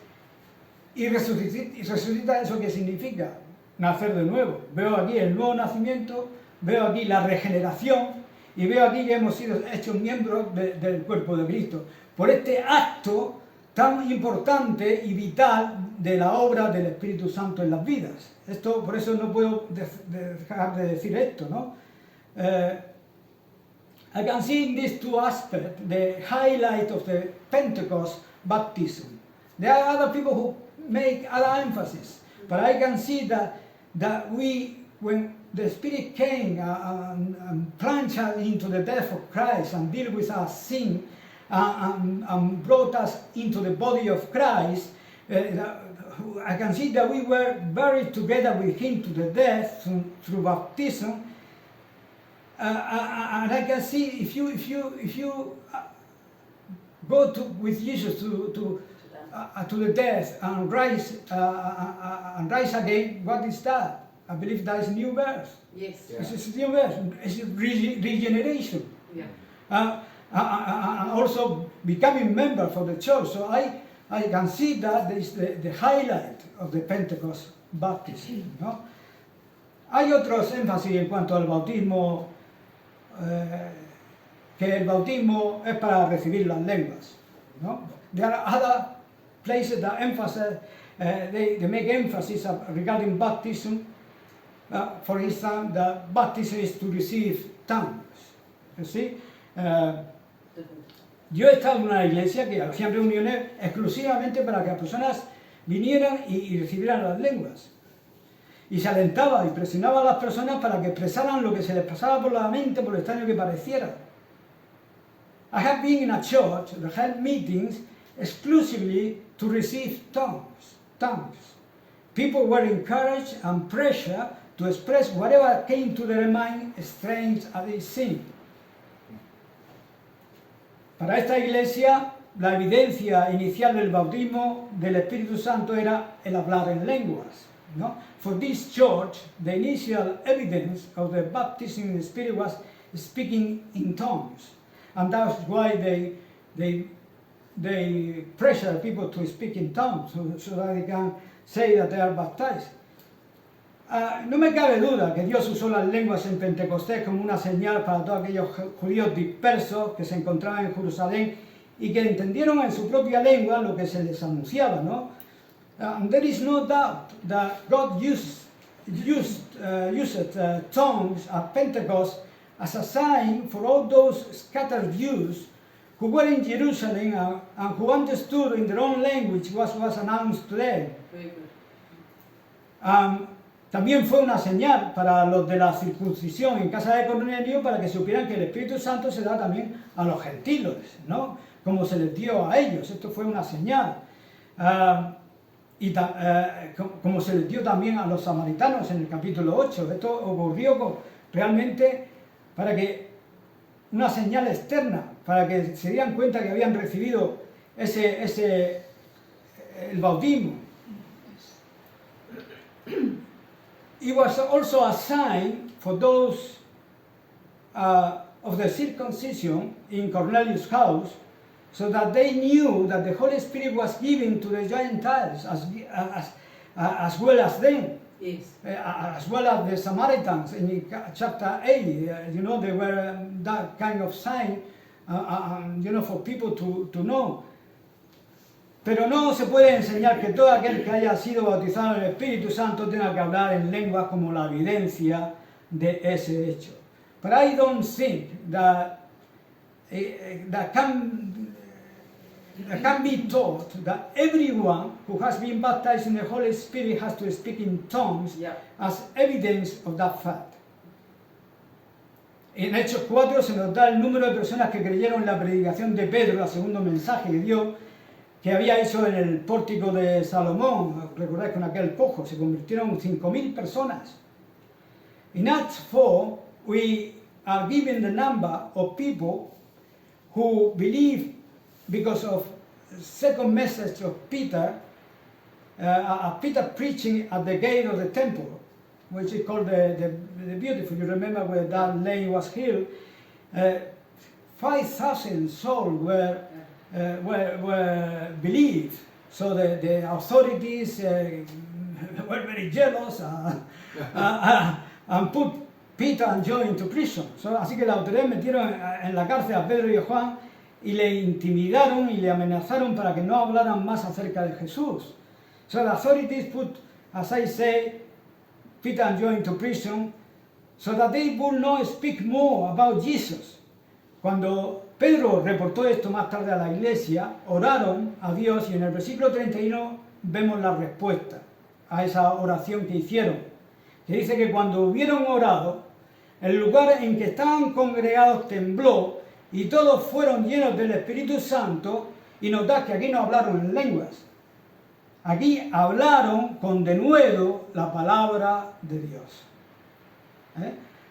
[SPEAKER 1] y resucitas, ¿eso qué significa? Nacer de nuevo. Veo aquí el nuevo nacimiento, veo aquí la regeneración y veo aquí que hemos sido hechos miembros del cuerpo de Cristo por este acto tan importante y vital de la obra del Espíritu Santo en las vidas. Esto, por eso no puedo dejar de decir esto, ¿no? I can see in these two aspects the highlight of the Pentecost baptism. There are other people who make other emphasis, but I can see that we, when the Spirit came and plunged us into the death of Christ and dealt with our sin and brought us into the body of Christ, I can see that we were buried together with Him to the death through baptism. And I can see if you go with Jesus to the death and rise again, what is that? I believe that is new birth.
[SPEAKER 4] Yes.
[SPEAKER 2] Yeah.
[SPEAKER 1] It's a new birth. It's regeneration.
[SPEAKER 4] Yeah.
[SPEAKER 1] And also becoming member for the church. So I can see that is the highlight of the Pentecost baptism, ¿no? Hay otros énfasis en cuanto al bautismo, que el bautismo es para recibir las lenguas, ¿no? There are other places that emphasize, they make emphasis regarding baptism. For instance, the baptism is to receive tongues. You see? Yo he estado en una iglesia que hacían reuniones exclusivamente para que las personas vinieran y recibieran las lenguas. Y se alentaba y presionaba a las personas para que expresaran lo que se les pasaba por la mente, por lo extraño que pareciera. I have been in a church that had meetings exclusively to receive tongues. People were encouraged and pressured to express whatever came to their mind, strange as it seemed. Para esta iglesia, la evidencia inicial del bautismo del Espíritu Santo era el hablar en lenguas, ¿no? For this church, the initial evidence of the baptism in the Spirit was speaking in tongues, and that's why they pressure people to speak in tongues so that they can say that they are baptized. No me cabe duda que Dios usó las lenguas en Pentecostés como una señal para todos aquellos judíos dispersos que se encontraban en Jerusalén y que entendieron en su propia lengua lo que se les anunciaba, ¿no? There is no doubt that God used tongues at Pentecost as a sign for all those scattered Jews who were in Jerusalem and who understood in their own language what was announced to them. También fue una señal para los de la circuncisión en casa de Cornelio para que supieran que el Espíritu Santo se da también a los gentiles, ¿no? Como se les dio a ellos. Esto fue una señal. Como se les dio también a los samaritanos en el capítulo 8. Esto ocurrió realmente para que una señal externa, para que se dieran cuenta que habían recibido el bautismo. It was also a sign for those of the circumcision in Cornelius' house, so that they knew that the Holy Spirit was given to the Gentiles as well as them,
[SPEAKER 4] Yes.
[SPEAKER 1] as well as the Samaritans in chapter 8. They were that kind of sign, for people to know. Pero no se puede enseñar que todo aquel que haya sido bautizado en el Espíritu Santo tenga que hablar en lenguas como la evidencia de ese hecho. But I don't think that can be taught that everyone who has been baptized in the Holy Spirit has to speak in tongues as evidence of that fact. En Hechos 4 se nos da el número de personas que creyeron en la predicación de Pedro, el segundo mensaje que dio, que había hecho en el pórtico de Salomón. Recordáis con aquel cojo, se convirtieron 5,000 personas. In Acts 4, we are given the number of people who believe because of the second message of Peter, Peter preaching at the gate of the temple, which is called the Beautiful. You remember where that lane was healed? 5,000 souls were believed. So the authorities were very jealous and put Peter and John into prison. Así que las autoridades metieron en la cárcel a Pedro y a Juan y le intimidaron y le amenazaron para que no hablaran más acerca de Jesús. So the authorities put, as I say, Peter and John into prison so that they would not speak more about Jesus. Cuando Pedro reportó esto más tarde a la iglesia, oraron a Dios y en el versículo 31 vemos la respuesta a esa oración que hicieron. que dice que cuando hubieron orado, el lugar en que estaban congregados tembló y todos fueron llenos del Espíritu Santo, y notad que aquí no hablaron en lenguas. Aquí hablaron con denuedo la palabra de Dios.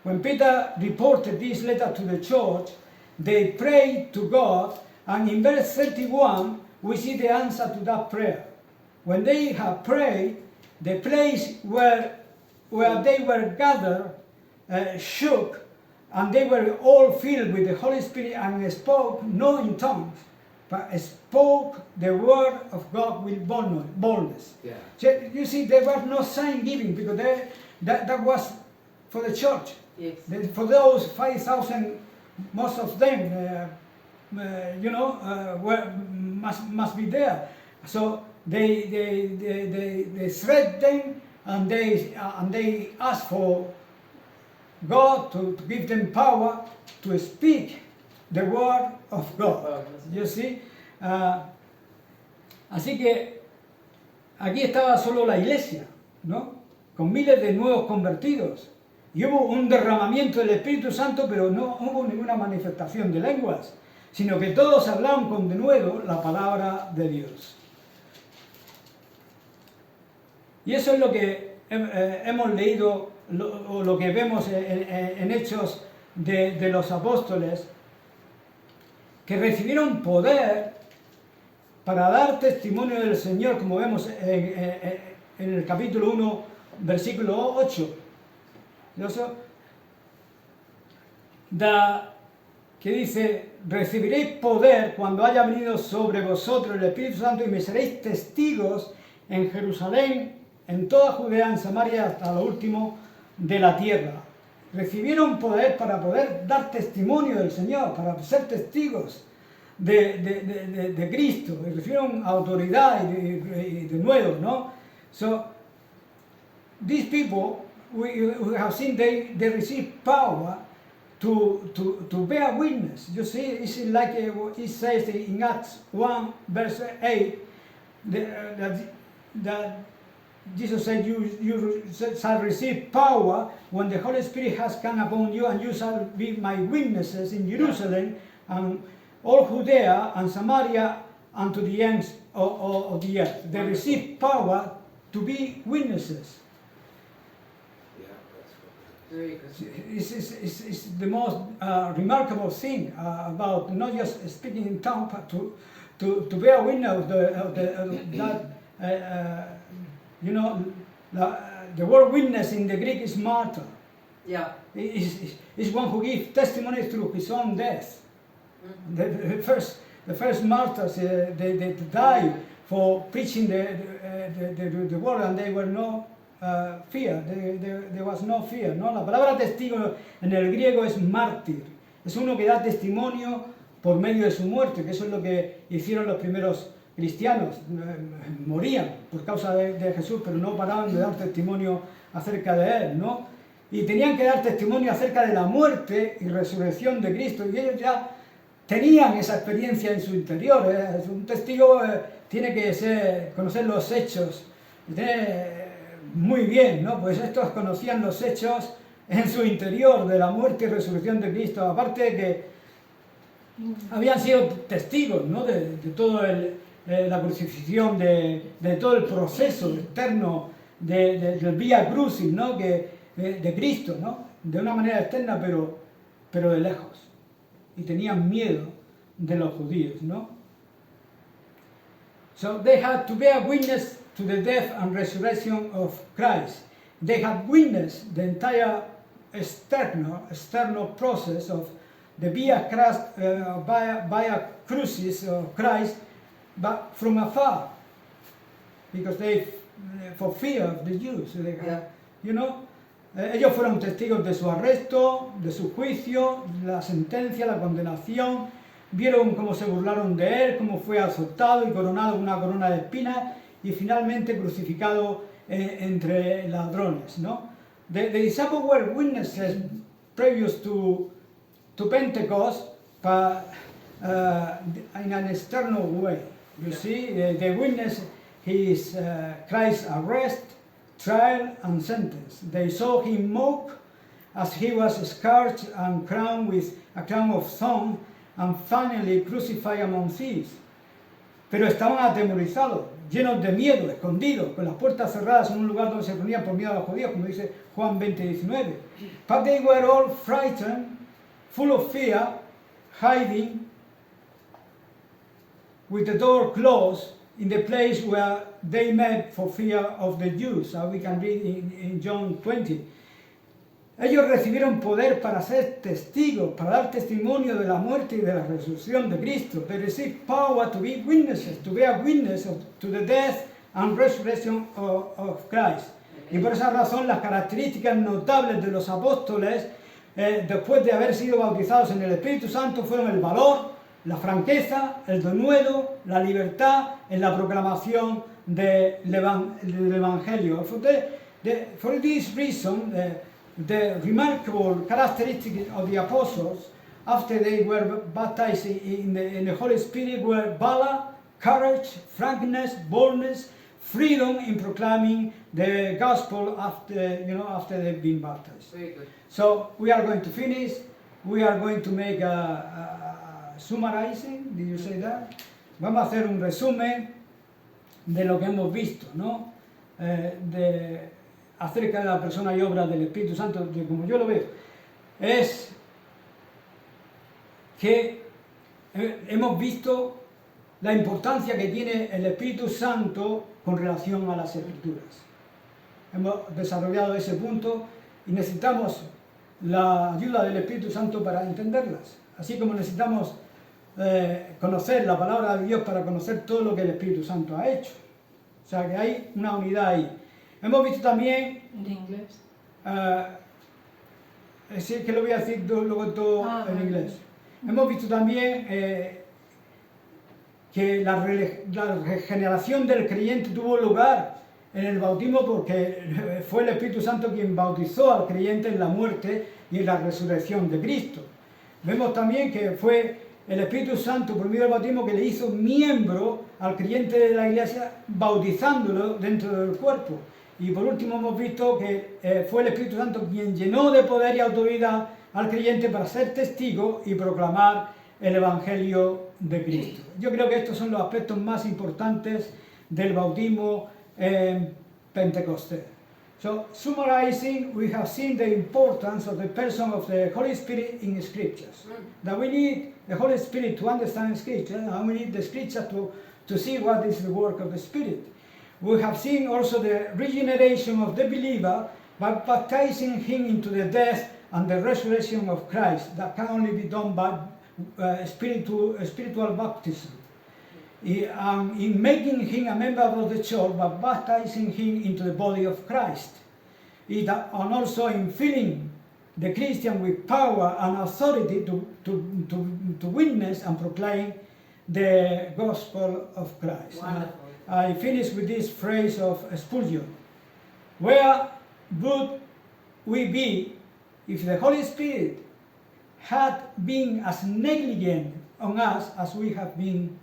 [SPEAKER 1] When Peter reported this letter to the church, they prayed to God, and in verse 31 we see the answer to that prayer. When they had prayed, the place where they were gathered shook, and they were all filled with the Holy Spirit and spoke not in tongues, but spoke the word of God with boldness.
[SPEAKER 2] Yeah.
[SPEAKER 1] So you see, there was no sign giving because that was for the church.
[SPEAKER 4] Yes.
[SPEAKER 1] For those 5,000, most of them, must be there. So they threatened and they asked for God to give them power to speak the word of God. You see? Así que aquí estaba solo la iglesia, ¿no? Con miles de nuevos convertidos. Y hubo un derramamiento del Espíritu Santo, pero no hubo ninguna manifestación de lenguas, sino que todos hablaban con denuedo la palabra de Dios. Y eso es lo que hemos leído, o lo que vemos en Hechos de los Apóstoles, que recibieron poder para dar testimonio del Señor, como vemos en el capítulo 1, versículo 8. Que dice: recibiréis poder cuando haya venido sobre vosotros el Espíritu Santo y me seréis testigos en Jerusalén, en toda Judea, en Samaria, hasta lo último de la tierra. Recibieron poder para poder dar testimonio del Señor, para ser testigos de Cristo. Recibieron autoridad y de nuevo, ¿no? So, these people, we have seen they receive power to bear witness. You see, it's like it says in Acts 1, verse 8, that Jesus said, you shall receive power when the Holy Spirit has come upon you, and you shall be my witnesses in Jerusalem and all Judea and Samaria and to the ends of the earth. They receive power to be witnesses.
[SPEAKER 2] Yeah, that's what
[SPEAKER 4] Very good.
[SPEAKER 1] It's the most remarkable thing about not just speaking in tongues, but to bear witness of that. The word witness in the Greek is martyr.
[SPEAKER 4] Yeah.
[SPEAKER 1] Is one who gives testimony through his own death. The first martyrs, they died for preaching the word, and they were no fear. There was no fear. ¿No? La palabra testigo en el griego es mártir. Es uno que da testimonio por medio de su muerte, que eso es lo que hicieron los primeros cristianos. Morían por causa de Jesús, pero no paraban de dar testimonio acerca de él, ¿no? Y tenían que dar testimonio acerca de la muerte y resurrección de Cristo, y ellos ya tenían esa experiencia en su interior. Un testigo tiene que conocer los hechos muy bien, ¿no? Pues estos conocían los hechos en su interior de la muerte y resurrección de Cristo, aparte de que habían sido testigos, ¿no? de toda la crucifixión, de todo el proceso externo del Vía Crucis, ¿no? De Cristo, ¿no? De una manera externa, pero de lejos. Y tenían miedo de los judíos, ¿no? So they had to bear witness to the death and resurrection of Christ. They had witnessed the entire external process of the Via Crucis of Christ, but from afar, because for fear of the Jews, ellos fueron testigos de su arresto, de su juicio, la sentencia, la condenación. Vieron cómo se burlaron de él, cómo fue azotado y coronado con una corona de espinas y finalmente crucificado entre ladrones, ¿no? The disciples were witnesses previous to Pentecost, but in an external way. You see, they witnessed his Christ's arrest, trial and sentence. They saw him mocked as he was scourged and crowned with a crown of thorns and finally crucified among thieves. Pero estaban atemorizados, llenos de miedo, escondidos, con las puertas cerradas en un lugar donde se reunían por miedo a los judíos, como dice Juan 20:19. But they were all frightened, full of fear, hiding with the door closed in the place where they met for fear of the Jews, as we can read in John 20. Ellos recibieron poder para ser testigos, para dar testimonio de la muerte y de la resurrección de Cristo. They received power to be witnesses, to bear witness to the death and resurrection of Christ. Y por esa razón las características notables de los apóstoles, después de haber sido bautizados en el Espíritu Santo, fueron el valor, la franqueza, el denuedo, la libertad en la proclamación del Evangelio. For this reason, the remarkable characteristics of the apostles after they were baptized in the Holy Spirit were valor, courage, frankness, boldness, freedom in proclaiming the gospel after they've been baptized.
[SPEAKER 4] Very good.
[SPEAKER 1] So we are going to finish. We are going to make a summarizing. Did you say that? Vamos a hacer un resumen de lo que hemos visto, ¿no? Acerca de la persona y obra del Espíritu Santo, de como yo lo veo, es que hemos visto la importancia que tiene el Espíritu Santo con relación a las Escrituras. Hemos desarrollado ese punto y necesitamos la ayuda del Espíritu Santo para entenderlas, así como necesitamos conocer la palabra de Dios para conocer todo lo que el Espíritu Santo ha hecho. O sea que hay una unidad ahí. Hemos visto también,
[SPEAKER 3] En inglés.
[SPEAKER 1] sí, que lo voy a decir luego todo en inglés. Hemos visto también que la regeneración del creyente tuvo lugar en el bautismo porque fue el Espíritu Santo quien bautizó al creyente en la muerte y en la resurrección de Cristo. Vemos también que fue el Espíritu Santo por medio del bautismo que le hizo miembro al creyente de la iglesia bautizándolo dentro del cuerpo. Y por último hemos visto que fue el Espíritu Santo quien llenó de poder y autoridad al creyente para ser testigo y proclamar el Evangelio de Cristo. Yo creo que estos son los aspectos más importantes del bautismo en Pentecostés. So, summarizing, we have seen the importance of the person of the Holy Spirit in Scriptures. That we need the Holy Spirit to understand Scripture, and we need the Scripture to see what is the work of the Spirit. We have seen also the regeneration of the believer by baptizing him into the death and the resurrection of Christ. That can only be done by spiritual baptism. In making him a member of the church by baptizing him into the body of Christ. And also in filling the Christian with power and authority to witness and proclaim the gospel of Christ.
[SPEAKER 4] Wonderful.
[SPEAKER 1] I finish with this phrase of Spurgeon. Where would we be if the Holy Spirit had been as negligent on us as we have been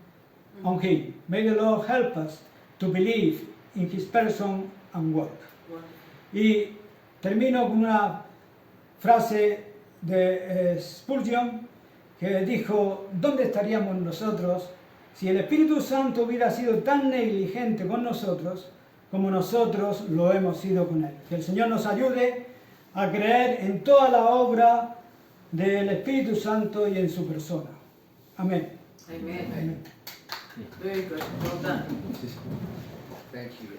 [SPEAKER 1] on Him? May the Lord help us to believe in His person and work. Y termino con una frase de Spurgeon que dijo: ¿dónde estaríamos nosotros si el Espíritu Santo hubiera sido tan negligente con nosotros como nosotros lo hemos sido con Él? Que el Señor nos ayude a creer en toda la obra del Espíritu Santo y en su persona. Amén.
[SPEAKER 4] Amen.
[SPEAKER 1] Amén.
[SPEAKER 4] Very good. Well done.
[SPEAKER 2] Thank you.